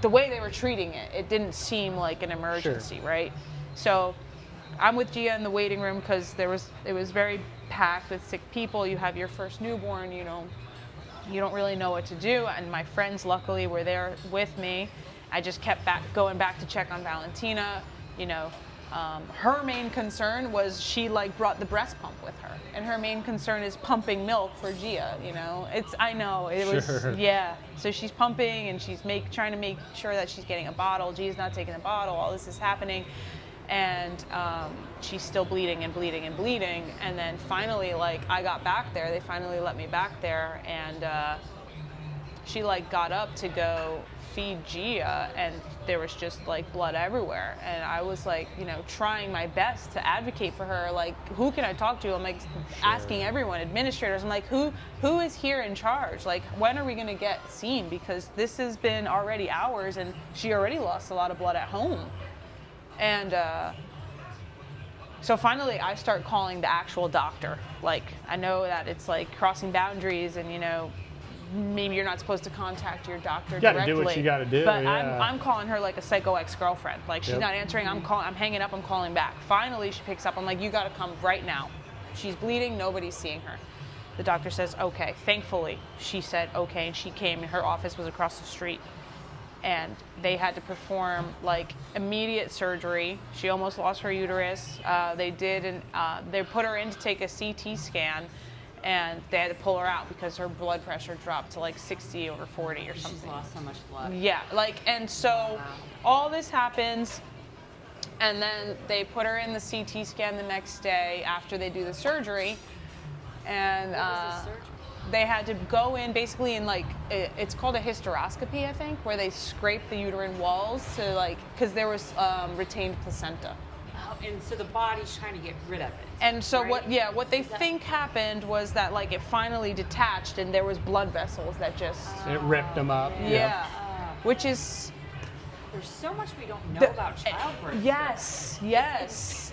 the way they were treating it, it didn't seem like an emergency, Sure. right? So I'm with Gia in the waiting room, because it was very packed with sick people. You have your first newborn, you don't really know what to do, and my friends luckily were there with me. I just kept going back to check on Valentina. Her main concern was she brought the breast pump with her, and her main concern is pumping milk for Gia. I know it was Sure. yeah. So she's pumping, and she's trying to make sure that she's getting a bottle. Gia's not taking a bottle. All this is happening, and she's still bleeding and bleeding and bleeding. And then finally, I got back there. They finally let me back there, and she got up to go feed Gia, and there was just blood everywhere. And I was trying my best to advocate for her. Who can I talk to? I'm asking everyone, administrators. I'm who is here in charge? When are we going to get seen? Because this has been already hours, and she already lost a lot of blood at home. And so finally I start calling the actual doctor. I know that it's crossing boundaries, and maybe you're not supposed to contact your doctor directly. You gotta do what you gotta do. But yeah. I'm calling her like a psycho ex-girlfriend. She's Yep. not answering. I'm hanging up. I'm calling back. Finally, she picks up. I'm you gotta come right now. She's bleeding. Nobody's seeing her. The doctor says, okay. Thankfully, she said okay, and she came. And her office was across the street. and they had to perform like immediate surgery. She almost lost her uterus. They put her in to take a CT scan, and they had to pull her out because her blood pressure dropped to like 60/40 or something. She's lost so much blood. Yeah, like, and so all this happens, and then they put her in the CT scan the next day after they do the surgery, and What was the surgery? they had to go in basically in like, it's called a hysteroscopy, I think, where they scrape the uterine walls to like, because there was retained placenta. Oh, and so the body's trying to get rid of it. And so right? what they think happened was that like it finally detached and there was blood vessels that just, It ripped them up. yeah, which is, There's so much we don't know about childbirth. yes.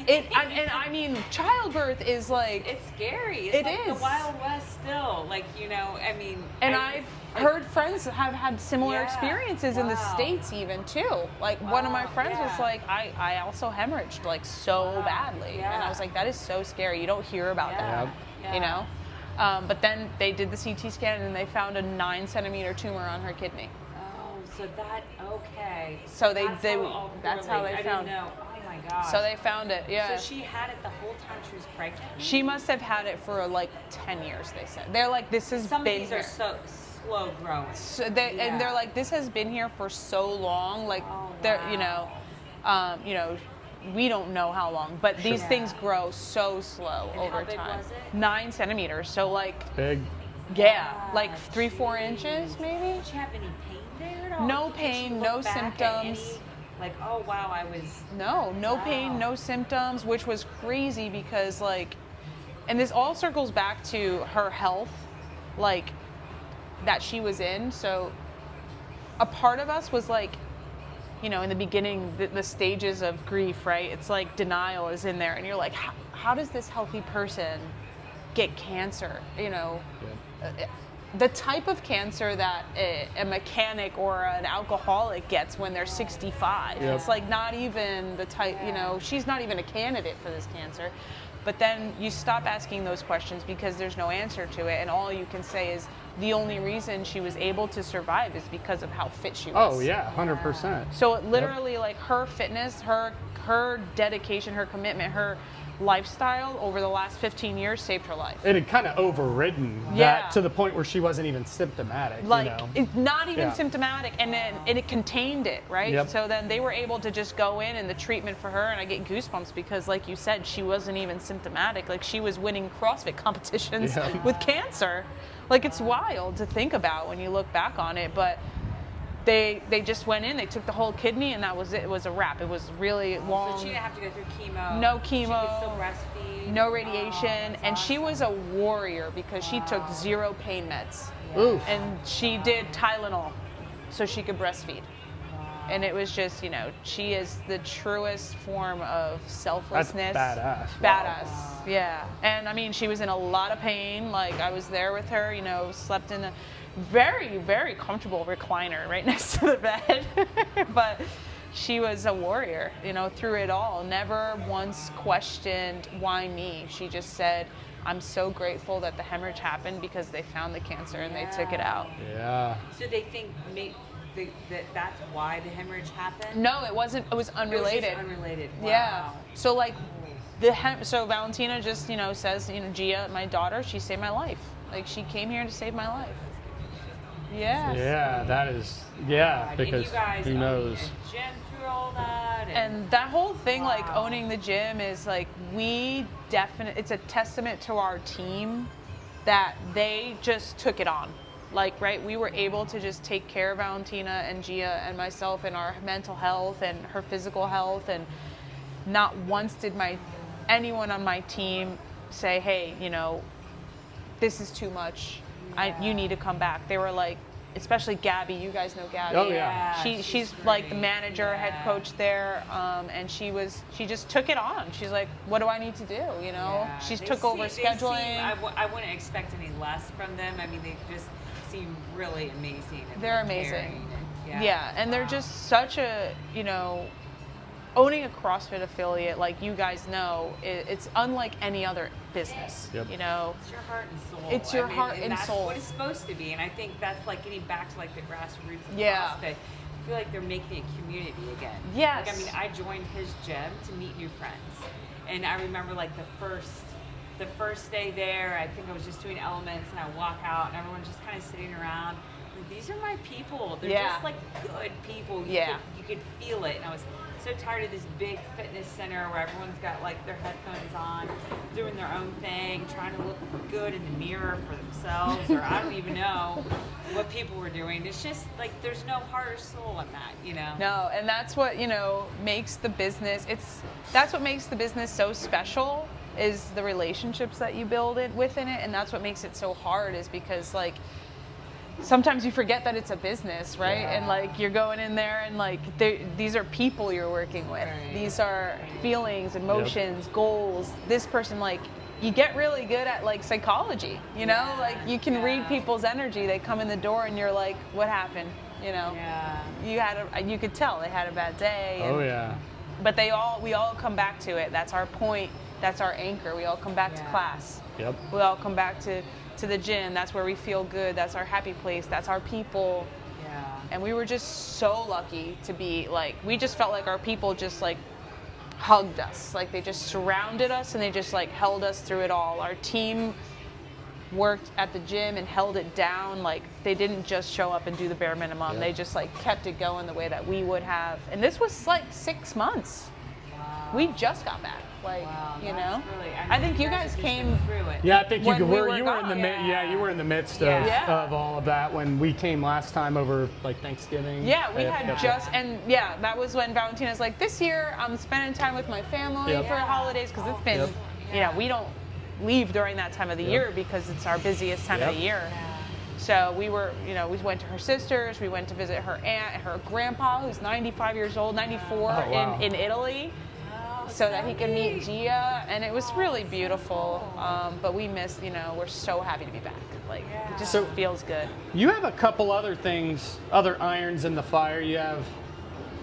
And I mean, childbirth is like, It's scary. It's It like is. the Wild West still. Like, you know, I mean. and I've heard friends have had similar Yeah. experiences in the Wow. States even too. Like one of my Wow, friends was yeah. like, I also hemorrhaged like so Wow, badly. And I yeah. was like, that is so scary. You don't hear about Yeah. that, you know? But then they did the CT scan and they found a 9-centimeter tumor on her kidney. Oh, so that, okay. So that's how they I found didn't know. Oh my gosh. So they found it, yeah. So she had it the whole time she was pregnant? She must have had it for like 10 years, they said. They're like, this has Some of been these here. are so slow growing. So they, and they're Yeah. like, this has been here for so long. Like, Oh, they're, wow. you know, we don't know how long, but these Sure. things grow so slow And over how big time. was it? 9 centimeters. So like, Big. yeah, like Ah, 3-4 geez. inches maybe. Did she have any pain there at all? No Did she pain, look no back at symptoms. any, like, oh wow, I was. No pain, Wow. no symptoms, which was crazy because like, and this all circles back to her health, like, that she was in. So a part of us was like, you know, in the beginning, the stages of grief, right? It's like denial is in there, and you're like, how does this healthy person get cancer? You know, the type of cancer that a mechanic or an alcoholic gets when they're 65. Yep. It's like not even the type, you know, she's not even a candidate for this cancer. But then you stop asking those questions because there's no answer to it, and all you can say is the only reason she was able to survive is because of how fit she was. Oh yeah, 100%. So it literally, like, her fitness, her dedication, her commitment, her lifestyle over the last 15 years saved her life. It had kind of overridden Yeah. that to the point where she wasn't even symptomatic. Like, you know? it's not even Yeah. symptomatic, and then it contained it, right? Yep. So then they were able to just go in, and the treatment for her, and I get goosebumps because, like you said, she wasn't even symptomatic. Like, she was winning CrossFit competitions Yeah. with cancer. Like, it's wild to think about when you look back on it, but they just went in, they took the whole kidney, and that was it. It was a wrap. It was really long. So she didn't have to go through chemo. No She chemo. could still breastfeed. No radiation, that's and she awesome. was a warrior because she took 0 pain meds. Oof. And she did Tylenol so she could breastfeed. And it was just, you know, she is the truest form of selflessness. That's badass. Badass, yeah. And I mean, she was in a lot of pain. Like, I was there with her, you know, slept in a very, very comfortable recliner right next to the bed. But she was a warrior, you know, through it all. Never once questioned, why me? She just said, I'm so grateful that the hemorrhage happened because they found the cancer and they took it out. Yeah. So they think that's why the hemorrhage happened? No, it wasn't. It was unrelated. It was just unrelated. Wow. Yeah. So like, so Valentina just, you know, says, you know, Gia, my daughter, she saved my life. Like, she came here to save my life. Yeah. Yeah, that is, yeah, God, because and you guys who knows? a gym through all that. And that whole thing, like Wow. owning the gym, is like, it's a testament to our team that they just took it on. Like, right, we were able to just take care of Valentina and Gia and myself and our mental health and her physical health, and not once did anyone on my team say, hey, you know, this is too much. You need to come back. They were like, especially Gabby, you guys know Gabby. Oh, yeah. She's like the great. manager, head coach there, and she just took it on. She's like, what do I need to do? You know, Yeah. she They took over seem- scheduling. I wouldn't expect any less from them. I mean, they just seem really amazing. And They're really amazing. caring and, Yeah, and they're wow. just such a, you know, owning a CrossFit affiliate, like you guys know, it's unlike any other business. Yep. You know, It's your heart and soul. It's your heart and that's soul. what it's supposed to be. And I think that's like getting back to like the grassroots of Yeah. CrossFit. feel like they're making a community again. Yes. Like, I mean, I joined his gym to meet new friends. And I remember like the first day there, I think I was just doing elements, and I walk out and everyone's just kind of sitting around. Like, these are my people. They're just like good people. You could feel it. And I was so tired of this big fitness center where everyone's got like their headphones on, doing their own thing, trying to look good in the mirror for themselves, or I don't even know what people were doing. It's just like there's no heart or soul in that, you know? No, and that's what, makes the business, that's what makes the business so special, is the relationships that you build within it, and that's what makes it so hard, is because like sometimes you forget that it's a business, right? Yeah. And like you're going in there and like these are people you're working with. Right. These are feelings, emotions, goals. This person, like, you get really good at like psychology, like you can read people's energy. They come in the door and you're like, what happened? You could tell they had a bad day. But we all come back to it. That's our point. That's our anchor. We all come back to class. Yep. We all come back to the gym. That's where we feel good. That's our happy place. That's our people. Yeah. And we were just so lucky to be like, we just felt like our people just like hugged us. Like they just surrounded us and they just like held us through it all. Our team worked at the gym and held it down. Like they didn't just show up and do the bare minimum. They just like kept it going the way that we would have. And this was like 6 months. Wow. We just got back. Like, Really, I think you guys came through it. Yeah, I think you were in the midst of all of that when we came last time over like Thanksgiving. Yeah, we had that was when Valentina's like, this year I'm spending time with my family for holidays, because it's been, we don't leave during that time of the year because it's our busiest time of the year. So we were, we went to her sisters, we went to visit her aunt, her grandpa, who's 95 years old, 94, in Italy. So that he could meet Gia, and it was really beautiful. But we missed, we're so happy to be back. Like, it just feels good. You have a couple other things, other irons in the fire. You have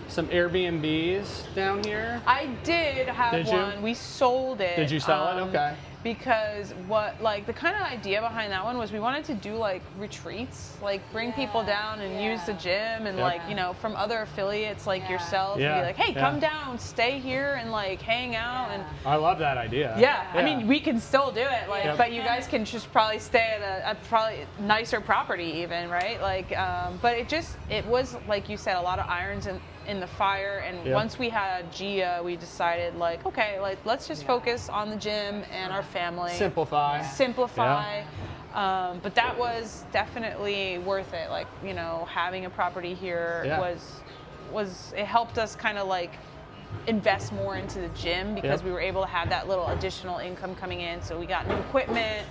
some Airbnbs down here. I did have Did you? one. We sold it. Did you sell it? Okay. Because the kind of idea behind that one was we wanted to do like retreats, like bring people down and use the gym, and from other affiliates like yourself, and be like, hey, come down, stay here and like hang out. And I love that idea. I mean, we can still do it, but you guys can just probably stay at a probably nicer property even, right? Like, but it was, like you said, a lot of irons in the fire, and once we had Gia, we decided like, okay, like let's just focus on the gym and our family. Simplify. But that was definitely worth it. Like, having a property here was it helped us kind of like invest more into the gym, because we were able to have that little additional income coming in. So we got new equipment,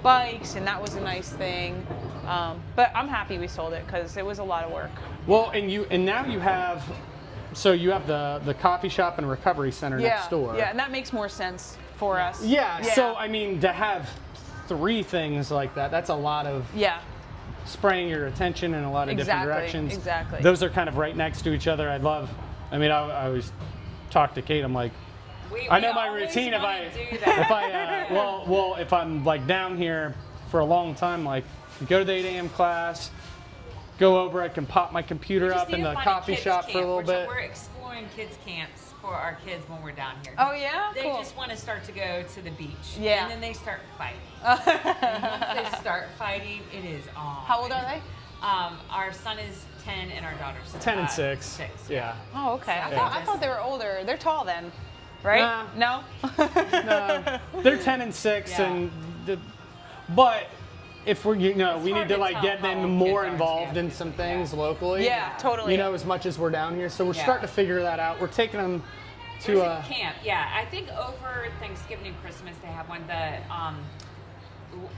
bikes, and that was a nice thing. But I'm happy we sold it because it was a lot of work. Well, and now you have, so you have the coffee shop and recovery center next door. Yeah, and that makes more sense for us. Yeah. So I mean, to have 3 things like that, that's a lot of spraying your attention in a lot of different directions. Exactly. Those are kind of right next to each other. I always talk to Kate. I'm like, I know my routine. If I'm like down here for a long time, like go to the 8 a.m. class, go over, I can pop my computer up in the coffee shop for a little bit. We're exploring kids camps for our kids when we're down here. Oh yeah? They just want to start to go to the beach. Yeah. And then they start fighting. And once they start fighting, it is on. How old are they? Our son is 10 and our daughter's 10 and 6. 6. Yeah. Oh, okay. I thought they were older. They're tall then, right? No. They're 10 and 6, but if we're, we need to like get them more involved in some things locally. Yeah, totally. As much as we're down here, so we're starting to figure that out. We're taking them to There's a camp. Yeah, I think over Thanksgiving and Christmas they have one, the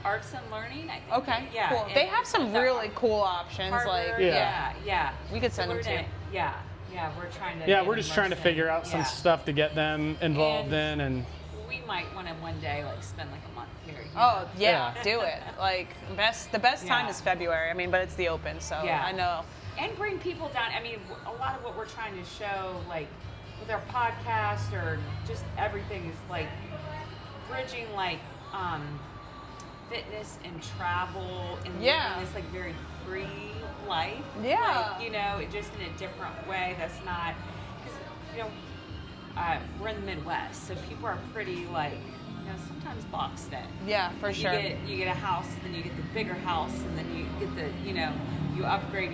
arts and learning. I think. Okay. Yeah. Cool. They have some really cool options. Harvard, like we could send them to. Yeah, we're trying to. Yeah, we're just trying to figure out some stuff to get them involved in, and we might want to one day like spend like a month here. Oh yeah, do it. Like the best time is February. I mean, but it's the open, so I know. And bring people down. I mean, a lot of what we're trying to show, like with our podcast or just everything, is like bridging like fitness and travel and Yeah. living this like very free life. Yeah. Like, you know, just in a different way. That's not, because, you know, we're in the Midwest, so people are pretty like, you know, sometimes boxed in. Yeah, for You sure. You get a house, then you get the bigger house, and then you get the, you know, you upgrade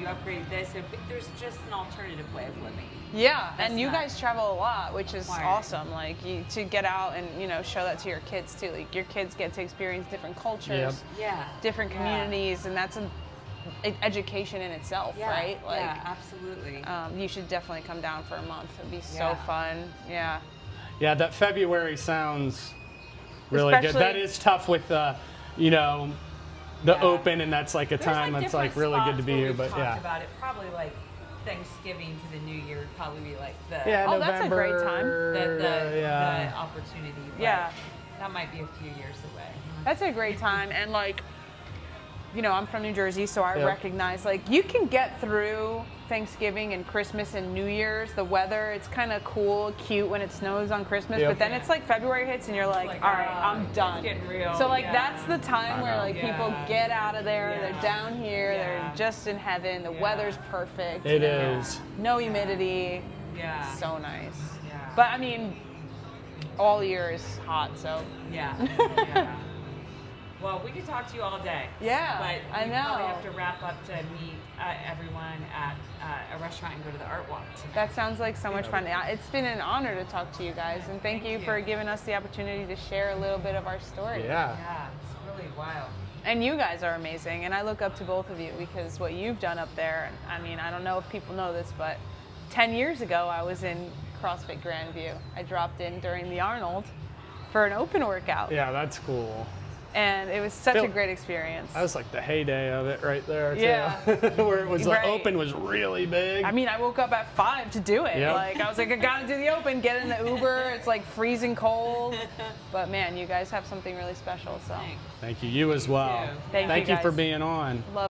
this. So there's just an alternative way of living. Yeah, That's and you not guys travel a lot, which is required. awesome. Like to get out and show that to your kids too. Like your kids get to experience different cultures, Yep. Yeah. different Yeah. communities, and that's an education in itself, Yeah. right? Like, yeah, absolutely. you should definitely come down for a month. It'd be so Yeah. fun. Yeah. Yeah, that February sounds really good. Especially- That is tough with you know, the Yeah. open, and that's like a There's, time that's like different really good to spots be where here. we've But talked yeah, about it, probably like Thanksgiving to the New Year would probably be like the yeah, Oh, that's a great time. yeah. the opportunity. But Yeah. that might be a few years away. That's a great time. And like, I'm from New Jersey, so I Yep. recognize like you can get through Thanksgiving and Christmas and New Year's. The weather, it's kind of cool, cute when it snows on Christmas, Yep. but then Yeah. it's like February hits and you're like, all right, I'm it's done. getting real. So like Yeah. that's the time I where know. like people Yeah. get out of there, Yeah. they're down here, Yeah. they're just in heaven. The Yeah. weather's perfect. It Yeah. is. No humidity. Yeah. So nice. Yeah. But I mean, all year is hot, so Yeah. Yeah. Well, we could talk to you all day. Yeah, But I we know. probably have to wrap up to meet everyone at a restaurant and go to the art walk tonight. that sounds like so much fun. Yeah, it's been an honor to talk to you guys, and thank you you. for giving us the opportunity to share a little bit of our story. Yeah. Yeah, it's really wild. And you guys are amazing, and I look up to both of you because what you've done up there, I mean, I don't know if people know this, but 10 years ago I was in CrossFit Grandview. I dropped in during the Arnold for an open workout, Yeah, that's cool. and it was such a Phil- great experience. That was like the heyday of it right there, too. Yeah. Where it was Right. open was really big. I mean, I woke up at 5 to do it. Yep. Like, I was like, I gotta do the open, get in the Uber. It's like freezing cold. But man, you guys have something really special, so Thanks. Thank you. You as well. Thank you. Thank you for guys. being on. love